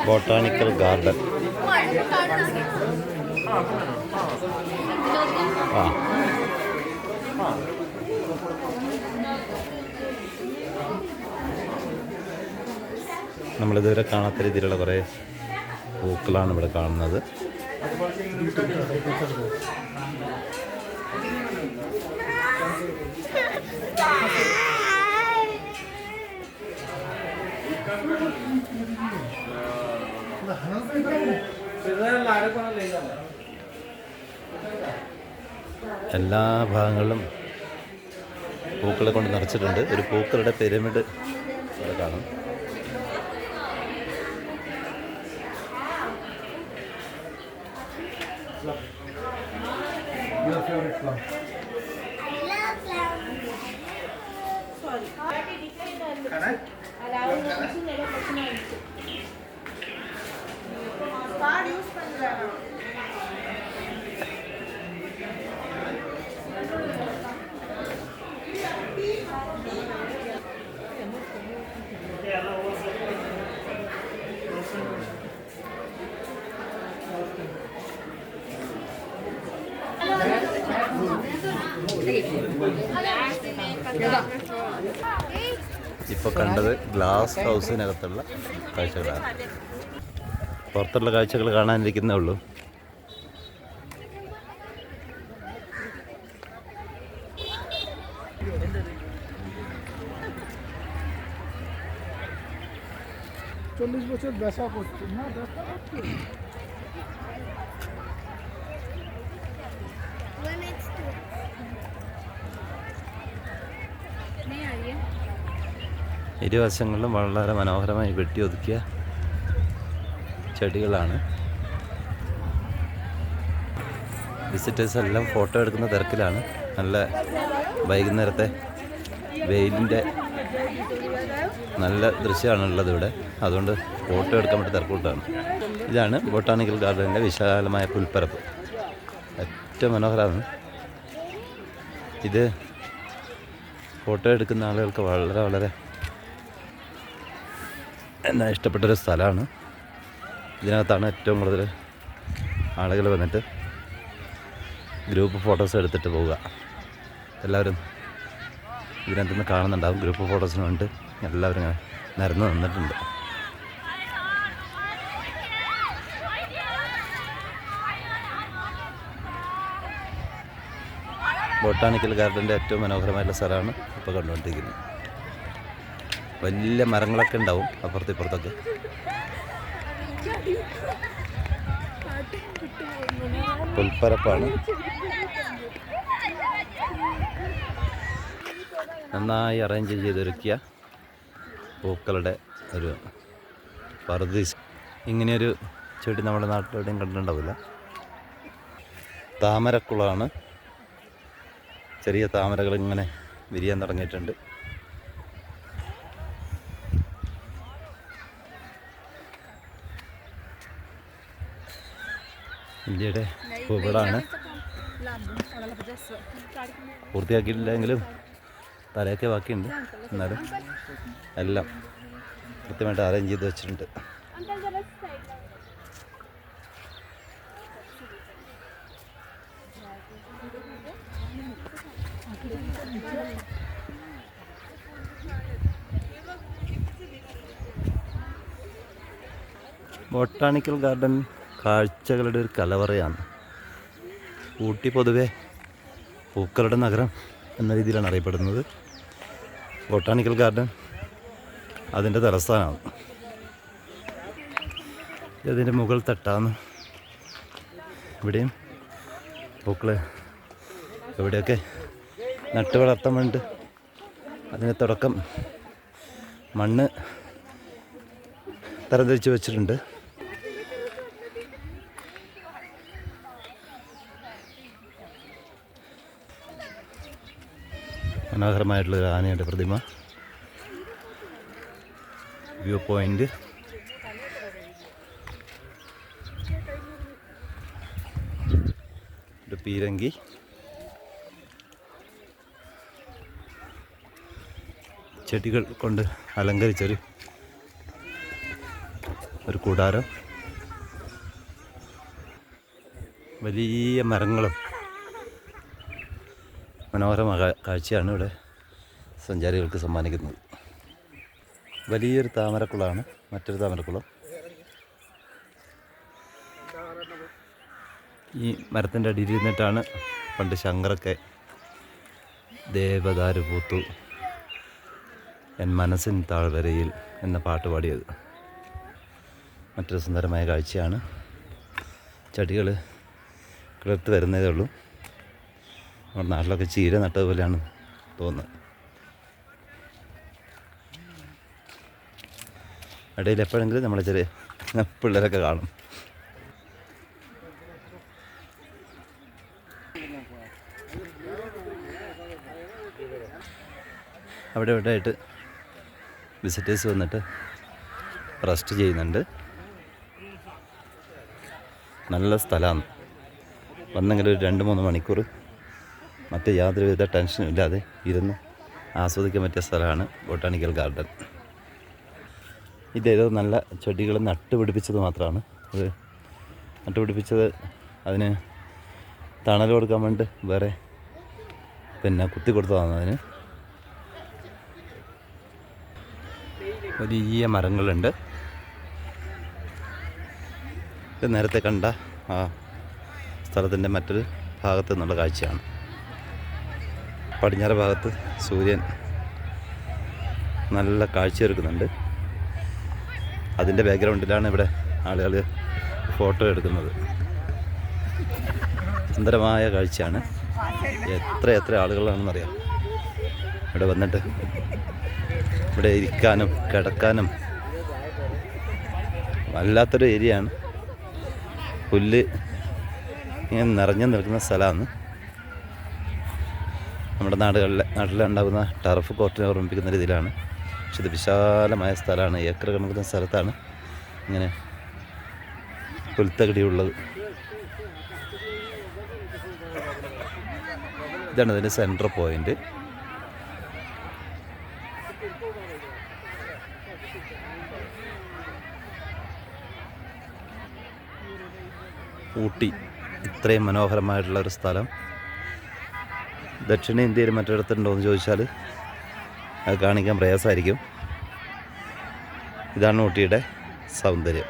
Botanical garden. ആ നമ്മളിതുവരെ കാണാത്ത രീതിയിലുള്ള കുറേ പൂക്കളാണ് ഇവിടെ കാണുന്നത്. എല്ലാ ഭാഗങ്ങളിലും പൂക്കളെ കൊണ്ട് നിറച്ചിട്ടുണ്ട്. ഒരു പൂക്കളുടെ പിരമിഡ് ഇവിടെ കാണും. Your favorite plum? ഇപ്പോൾ കണ്ടത് ഗ്ലാസ് ഹൗസിനകത്തുള്ള കാഴ്ചകളാണ്. പുറത്തുള്ള കാഴ്ചകൾ കാണാനിരിക്കുന്നേ ഉള്ളൂ. ഇരുവശങ്ങളിലും വളരെ മനോഹരമായി വെട്ടിയൊതുക്കിയ ചെടികളാണ്. വിസിറ്റേഴ്സ് എല്ലാം ഫോട്ടോ എടുക്കുന്ന തിരക്കിലാണ്. നല്ല വൈകുന്നേരത്തെ വെയിലിൻ്റെ നല്ല ദൃശ്യമാണുള്ളത് ഇവിടെ. അതുകൊണ്ട് ഫോട്ടോ എടുക്കാൻ വേണ്ടി തിരക്കൂട്ടാണ്. ഇതാണ് ബൊട്ടാണിക്കൽ ഗാർഡനിലെ വിശാലമായ പുൽപ്പരപ്പ്. ഏറ്റവും മനോഹരമാണ് ഇത്. ഫോട്ടോ എടുക്കുന്ന ആളുകൾക്ക് വളരെ വളരെ എന്നാ ഇഷ്ടപ്പെട്ടൊരു സ്ഥലമാണ്. ഇതിനകത്താണ് ഏറ്റവും കൂടുതൽ ആളുകൾ വന്നിട്ട് ഗ്രൂപ്പ് ഫോട്ടോസ് എടുത്തിട്ട് പോവുക. എല്ലാവരും ഇതിനകത്തുനിന്ന് കാണുന്നുണ്ടാവും. ഗ്രൂപ്പ് ഫോട്ടോസിന് വേണ്ടി എല്ലാവരും ഇങ്ങനെ നിരന്ന് നിന്നിട്ടുണ്ട്. ബൊട്ടാണിക്കൽ ഗാർഡൻ്റെ ഏറ്റവും മനോഹരമായിട്ടുള്ള സ്ഥലമാണ് ഇപ്പോൾ കണ്ടുകൊണ്ടിരിക്കുന്നത്. വലിയ മരങ്ങളൊക്കെ ഉണ്ടാവും അപ്പുറത്ത് ഇപ്പുറത്തൊക്കെ. പുൽപ്പരപ്പാണ്. നന്നായി അറേഞ്ച് ചെയ്തൊരുക്കിയ പൂക്കളുടെ ഒരു പർദീസ്. ഇങ്ങനെയൊരു ചെടി നമ്മുടെ നാട്ടിലെവിടെയും കണ്ടിട്ടുണ്ടാവില്ല. താമരക്കുളമാണ്. ചെറിയ താമരകൾ ഇങ്ങനെ വിരിയാൻ തുടങ്ങിയിട്ടുണ്ട്. ഇന്ത്യയുടെ പൂക്കളാണ്. പൂർത്തിയാക്കിയിട്ടില്ലെങ്കിലും തലയൊക്കെ ബാക്കിയുണ്ട്. എന്നാലും എല്ലാം കൃത്യമായിട്ട് അറേഞ്ച് ചെയ്ത് വെച്ചിട്ടുണ്ട്. ബൊട്ടാണിക്കൽ ഗാർഡൻ കാഴ്ചകളുടെ ഒരു കലവറയാണ്. ഊട്ടി പൊതുവെ പൂക്കളുടെ നഗരം എന്ന രീതിയിലാണ് അറിയപ്പെടുന്നത്. ബൊട്ടാണിക്കൽ ഗാർഡൻ അതിൻ്റെ തലസ്ഥാനമാണ്. ഇതിൻ്റെ മുകൾ തട്ടാണ്. ഇവിടെയും പൂക്കൾ എവിടെയൊക്കെ നട്ട് വളർത്താൻ വേണ്ടി അതിന് തുടക്കം മണ്ണ് തരംതിരിച്ച് വെച്ചിട്ടുണ്ട്. മനോഹരമായിട്ടുള്ളൊരു ആനയുടെ പ്രതിമ, വ്യൂ പോയിൻ്റ്, ഒരു പീരങ്കി, ചെടികൾ കൊണ്ട് അലങ്കരിച്ചൊരു ഒരു കൂടാരം, വലിയ മരങ്ങളും മനോഹരമായ കാഴ്ചയാണ് ഇവിടെ സഞ്ചാരികൾക്ക് സമ്മാനിക്കുന്നത്. വലിയൊരു താമരക്കുളമാണ് മറ്റൊരു താമരക്കുളം. ഈ മരത്തിൻ്റെ അടിയിൽ ഇരുന്നിട്ടാണ് പണ്ട് ശങ്കറൊക്കെ ദേവദാരു പൂത്തു എൻ മനസ്സിൻ താഴ്വരയിൽ എന്ന പാട്ട് പാടിയത്. മറ്റൊരു സുന്ദരമായ കാഴ്ചയാണ്. ചെടികൾ കിളിർത്ത് വരുന്നതേ ഉള്ളൂ. നമ്മുടെ നാട്ടിലൊക്കെ ചീര നട്ടതുപോലെയാണ് തോന്നുന്നത്. ഇടയിൽ എപ്പോഴെങ്കിലും നമ്മളെ ചെറിയ പിള്ളേരൊക്കെ കാണും. അവിടെ ഇവിടെ ആയിട്ട് വിസിറ്റേഴ്സ് വന്നിട്ട് റെസ്റ്റ് ചെയ്യുന്നുണ്ട്. നല്ല സ്ഥലമാണ്. വന്നെങ്കിലും ഒരു 2-3 മണിക്കൂർ മറ്റ് യാതൊരുവിധ ടെൻഷനും ഇല്ലാതെ ഇരുന്ന് ആസ്വദിക്കാൻ പറ്റിയ സ്ഥലമാണ് ബൊട്ടാണിക്കൽ ഗാർഡൻ. ഇതേതോ നല്ല ചെടികൾ നട്ടുപിടിപ്പിച്ചത് മാത്രമാണ്. അത് നട്ടുപിടിപ്പിച്ചത് അതിന് തണൽ കൊടുക്കാൻ വേണ്ടി വേറെ കുത്തി കൊടുത്തതാണ്. അതിന് വലിയ മരങ്ങളുണ്ട്. ഇത് നേരത്തെ കണ്ട ആ സ്ഥലത്തിൻ്റെ മറ്റൊരു ഭാഗത്ത് നിന്നുള്ള കാഴ്ചയാണ്. പടിഞ്ഞാറ് ഭാഗത്ത് സൂര്യൻ നല്ല കാഴ്ചയൊരുക്കുന്നുണ്ട്. അതിൻ്റെ ബാക്ക്ഗ്രൗണ്ടിലാണ് ഇവിടെ ആളുകൾ ഫോട്ടോ എടുക്കുന്നത്. സുന്ദരമായ കാഴ്ചയാണ്. എത്ര ആളുകളാണെന്നറിയാം ഇവിടെ വന്നിട്ട് ഇവിടെ ഇരിക്കാനും കിടക്കാനും. വല്ലാത്തൊരു ഏരിയയാണ്. പുല്ല് ഇങ്ങനെ നിറഞ്ഞു നിൽക്കുന്ന സ്ഥലമാണ്. നമ്മുടെ നാട്ടിലുണ്ടാകുന്ന ടർഫ് കോർട്ടിനെ ഓർമ്മിപ്പിക്കുന്ന രീതിയിലാണ്. പക്ഷെ ഇത് വിശാലമായ സ്ഥലമാണ്. ഏക്കർ കണക്കുന്ന സ്ഥലത്താണ് ഇങ്ങനെ പുൽത്തകടിയുള്ളത്. ഇതാണ് ഇതിൻ്റെ സെൻട്രൽ പോയിൻ്റ്. ഊട്ടി ഇത്രയും മനോഹരമായിട്ടുള്ളൊരു സ്ഥലം ദക്ഷിണേന്ത്യയിൽ മറ്റിടത്തുണ്ടോ എന്ന് ചോദിച്ചാൽ അത് കാണിക്കാൻ പ്രയാസമായിരിക്കും. ഇതാണ് ഊട്ടിയുടെ സൗന്ദര്യം.